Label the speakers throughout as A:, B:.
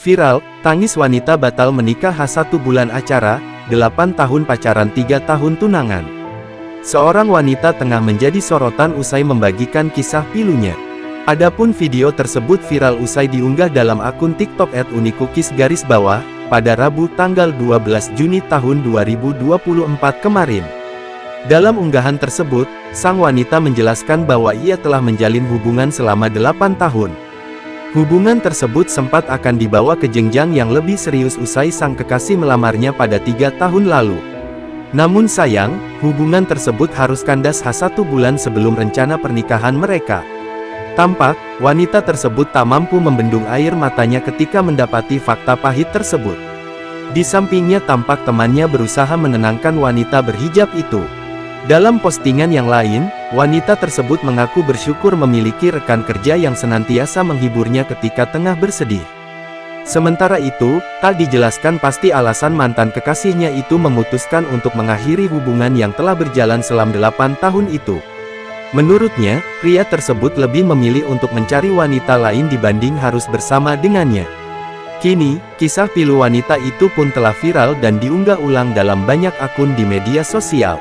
A: Viral, tangis wanita batal menikah H1 bulan acara, 8 tahun pacaran 3 tahun tunangan. Seorang wanita tengah menjadi sorotan usai membagikan kisah pilunya. Adapun video tersebut viral usai diunggah dalam akun TikTok @unikukis_, pada Rabu tanggal 12 Juni tahun 2024 kemarin. Dalam unggahan tersebut, sang wanita menjelaskan bahwa ia telah menjalin hubungan selama 8 tahun. Hubungan tersebut sempat akan dibawa ke jenjang yang lebih serius usai sang kekasih melamarnya pada 3 tahun lalu. Namun sayang, hubungan tersebut harus kandas H1 bulan sebelum rencana pernikahan mereka. Tampak, wanita tersebut tak mampu membendung air matanya ketika mendapati fakta pahit tersebut. Di sampingnya tampak temannya berusaha menenangkan wanita berhijab itu. Dalam postingan yang lain, wanita tersebut mengaku bersyukur memiliki rekan kerja yang senantiasa menghiburnya ketika tengah bersedih. Sementara itu, tak dijelaskan pasti alasan mantan kekasihnya itu memutuskan untuk mengakhiri hubungan yang telah berjalan selama 8 tahun itu. Menurutnya, pria tersebut lebih memilih untuk mencari wanita lain dibanding harus bersama dengannya. Kini, kisah pilu wanita itu pun telah viral dan diunggah ulang dalam banyak akun di media sosial.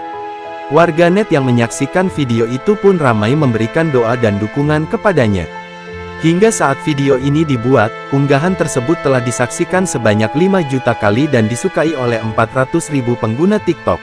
A: Warganet yang menyaksikan video itu pun ramai memberikan doa dan dukungan kepadanya. Hingga saat video ini dibuat, unggahan tersebut telah disaksikan sebanyak 5 juta kali dan disukai oleh 400.000 pengguna TikTok.